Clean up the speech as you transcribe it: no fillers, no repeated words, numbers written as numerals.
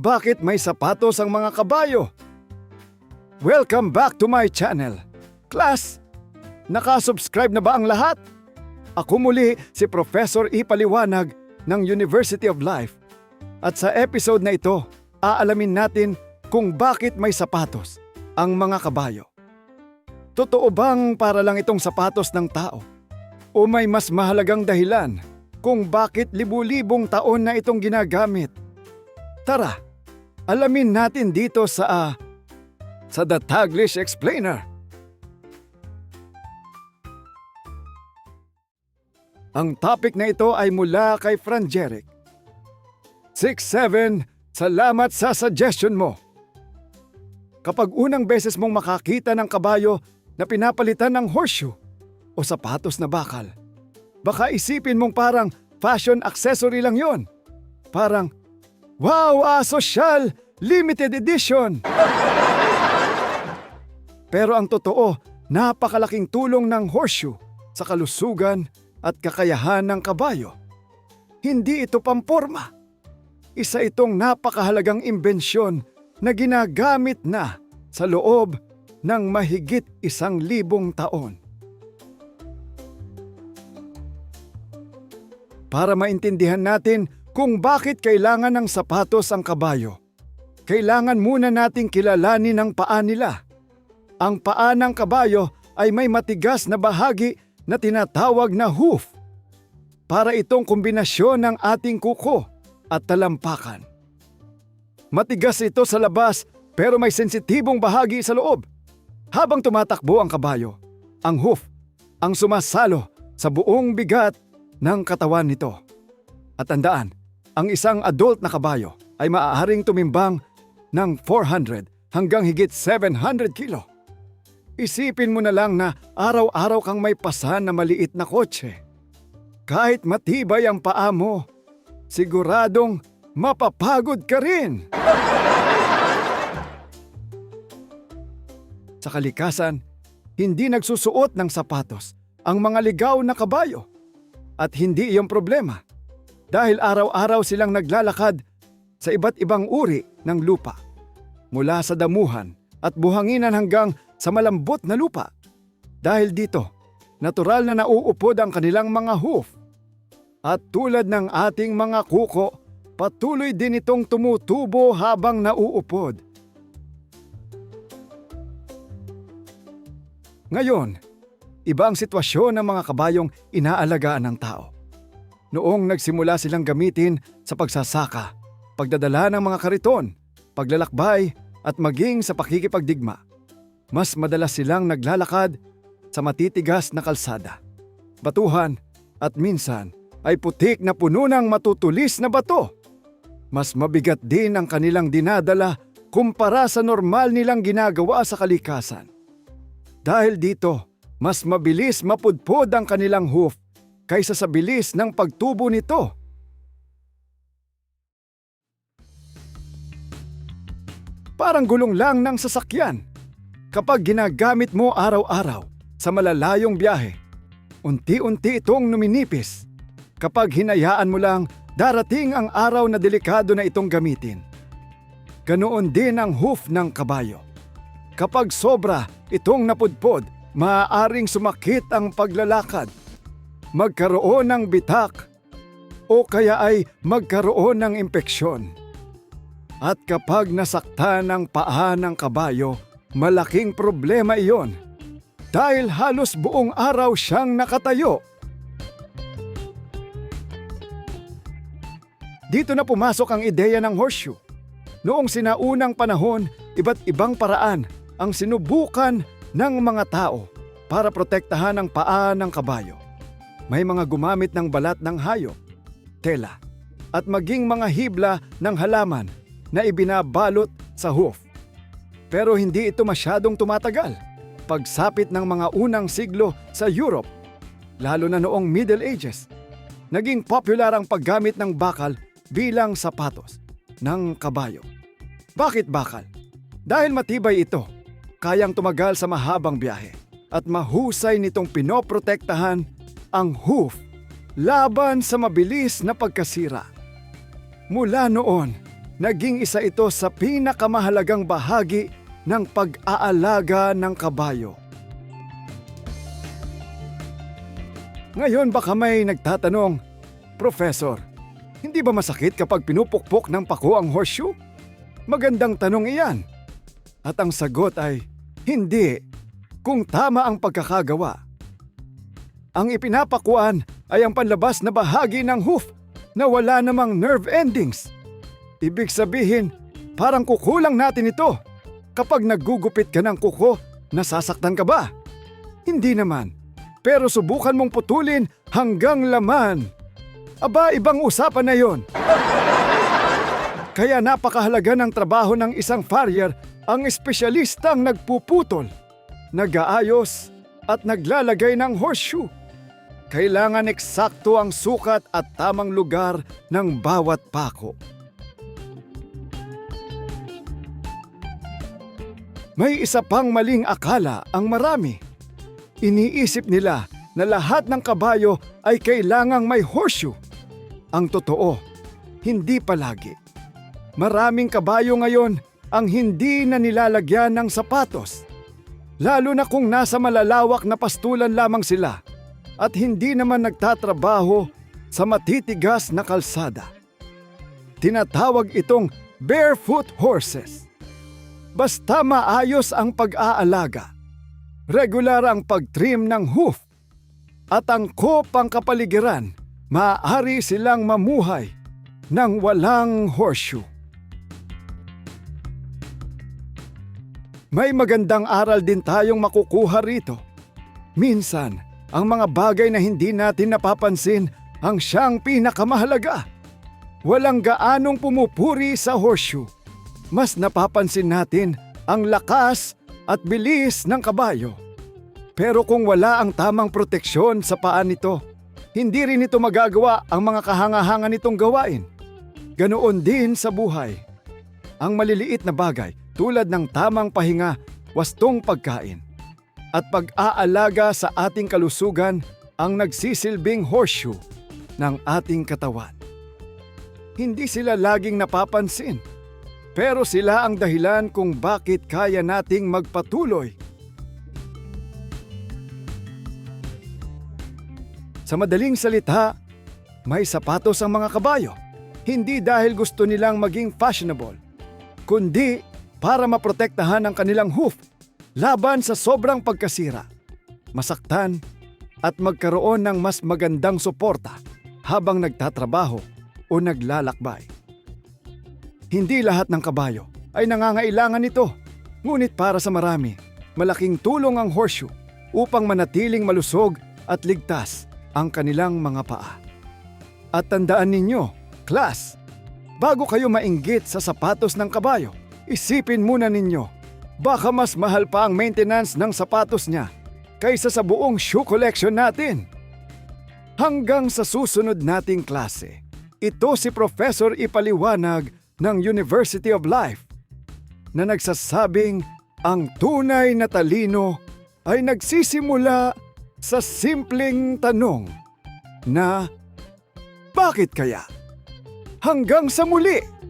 Bakit may sapatos ang mga kabayo? Welcome back to my channel. Class, nakasubscribe na ba ang lahat? Ako muli si Professor Ipaliwanag ng University of Life. At sa episode na ito, aalamin natin kung bakit may sapatos ang mga kabayo. Totoo bang para lang itong sapatos ng tao? O may mas mahalagang dahilan kung bakit libu-libong taon na itong ginagamit? Tara, alamin natin dito sa The Taglish Explainer. Ang topic na ito ay mula kay Franjeric. 6-7, salamat sa suggestion mo. Kapag unang beses mong makakita ng kabayo na pinapalitan ng horseshoe o sapatos na bakal, baka isipin mong parang fashion accessory lang yon. Parang, wow, social, limited edition! Pero ang totoo, napakalaking tulong ng horseshoe sa kalusugan at kakayahan ng kabayo. Hindi ito pamporma. Isa itong napakahalagang imbensyon na ginagamit na sa loob ng mahigit 1,000 taon. Para maintindihan natin kung bakit kailangan ng sapatos ang kabayo, kailangan muna nating kilalanin ang paa nila. Ang paa ng kabayo ay may matigas na bahagi na tinatawag na hoof. Para itong kombinasyon ng ating kuko at talampakan. Matigas ito sa labas pero may sensitibong bahagi sa loob. Habang tumatakbo ang kabayo, ang hoof ang sumasalo sa buong bigat ng katawan nito. At tandaan, ang isang adult na kabayo ay maaaring tumimbang ng 400 hanggang higit 700 kilo. Isipin mo na lang na araw-araw kang may pasan na maliit na kotse. Kahit matibay ang paa mo, siguradong mapapagod ka rin. Sa kalikasan, hindi nagsusuot ng sapatos ang mga ligaw na kabayo. At hindi iyong problema dahil araw-araw silang naglalakad sa iba't ibang uri ng lupa. Mula sa damuhan at buhanginan hanggang sa malambot na lupa. Dahil dito, natural na nauupod ang kanilang mga hoof. At tulad ng ating mga kuko, patuloy din itong tumutubo habang nauupod. Ngayon, iba ang sitwasyon ng mga kabayong inaalagaan ng tao. Noong nagsimula silang gamitin sa pagsasaka, pagdadala ng mga kariton, paglalakbay at maging sa pakikipagdigma, mas madalas silang naglalakad sa matitigas na kalsada, batuhan at minsan ay putik na puno ng matutulis na bato. Mas mabigat din ang kanilang dinadala kumpara sa normal nilang ginagawa sa kalikasan. Dahil dito, mas mabilis mapudpod ang kanilang hoof kaysa sa bilis ng pagtubo nito. Parang gulong lang ng sasakyan. Kapag ginagamit mo araw-araw sa malalayong biyahe, unti-unti itong numinipis. Kapag hinayaan mo lang, darating ang araw na delikado na itong gamitin. Ganoon din ang hoof ng kabayo. Kapag sobra itong napudpod, maaaring sumakit ang paglalakad, magkaroon ng bitak, o kaya ay magkaroon ng impeksyon. At kapag nasaktan ang paa ng kabayo, malaking problema iyon dahil halos buong araw siyang nakatayo. Dito na pumasok ang ideya ng horseshoe. Noong sinaunang panahon, iba't ibang paraan ang sinubukan ng mga tao para protektahan ang paa ng kabayo. May mga gumamit ng balat ng hayop, tela, at maging mga hibla ng halaman na ibinabalot sa hoof. Pero hindi ito masyadong tumatagal. Pagsapit ng mga unang siglo sa Europe, lalo na noong Middle Ages, naging popular ang paggamit ng bakal bilang sapatos ng kabayo. Bakit bakal? Dahil matibay ito, kayang tumagal sa mahabang biyahe at mahusay nitong pinoprotektahan ang hoof laban sa mabilis na pagkasira. Mula noon, naging isa ito sa pinakamahalagang bahagi ng pag-aalaga ng kabayo. Ngayon baka may nagtatanong, Professor, hindi ba masakit kapag pinupukpok ng pako ang horseshoe? Magandang tanong iyan. At ang sagot ay, hindi, kung tama ang pagkakagawa. Ang ipinapakuan ay ang panlabas na bahagi ng hoof na wala namang nerve endings. Ibig sabihin, parang kukulang natin ito. Kapag naggugupit ka ng kuko, nasasaktan ka ba? Hindi naman. Pero subukan mong putulin hanggang laman. Aba, ibang usapan na yon. Kaya napakahalaga ng trabaho ng isang farrier ang espesyalistang nagpuputol, nag-aayos at naglalagay ng horseshoe. Kailangan eksakto ang sukat at tamang lugar ng bawat pako. May isa pang maling akala ang marami. Iniisip nila na lahat ng kabayo ay kailangang may horseshoe. Ang totoo, hindi palagi. Maraming kabayo ngayon ang hindi na nilalagyan ng sapatos. Lalo na kung nasa malalawak na pastulan lamang sila at hindi naman nagtatrabaho sa matitigas na kalsada. Tinatawag itong barefoot horses. Basta maayos ang pag-aalaga, regular ang pag-trim ng hoof, at angkop ang kapaligiran, maaari silang mamuhay ng walang horseshoe. May magandang aral din tayong makukuha rito. Minsan, ang mga bagay na hindi natin napapansin ang siyang pinakamahalaga. Walang gaanong pumupuri sa horseshoe. Mas napapansin natin ang lakas at bilis ng kabayo. Pero kung wala ang tamang proteksyon sa paa nito, hindi rin ito magagawa ang mga kahanga-hanga nitong gawain. Ganoon din sa buhay. Ang maliliit na bagay tulad ng tamang pahinga, wastong pagkain, at pag-aalaga sa ating kalusugan ang nagsisilbing horseshoe ng ating katawan. Hindi sila laging napapansin, pero sila ang dahilan kung bakit kaya nating magpatuloy. Sa madaling salita, may sapatos ang mga kabayo, hindi dahil gusto nilang maging fashionable, kundi para maprotektahan ang kanilang hoof laban sa sobrang pagkasira, masaktan at magkaroon ng mas magandang suporta habang nagtatrabaho o naglalakbay. Hindi lahat ng kabayo ay nangangailangan nito, ngunit para sa marami, malaking tulong ang horseshoe upang manatiling malusog at ligtas ang kanilang mga paa. At tandaan ninyo, class, bago kayo mainggit sa sapatos ng kabayo, isipin muna ninyo, baka mas mahal pa ang maintenance ng sapatos niya kaysa sa buong shoe collection natin. Hanggang sa susunod nating klase, ito si Professor Ipaliwanag ng University of Life na nagsasabing ang tunay na talino ay nagsisimula sa simpleng tanong na bakit kaya? Hanggang sa muli!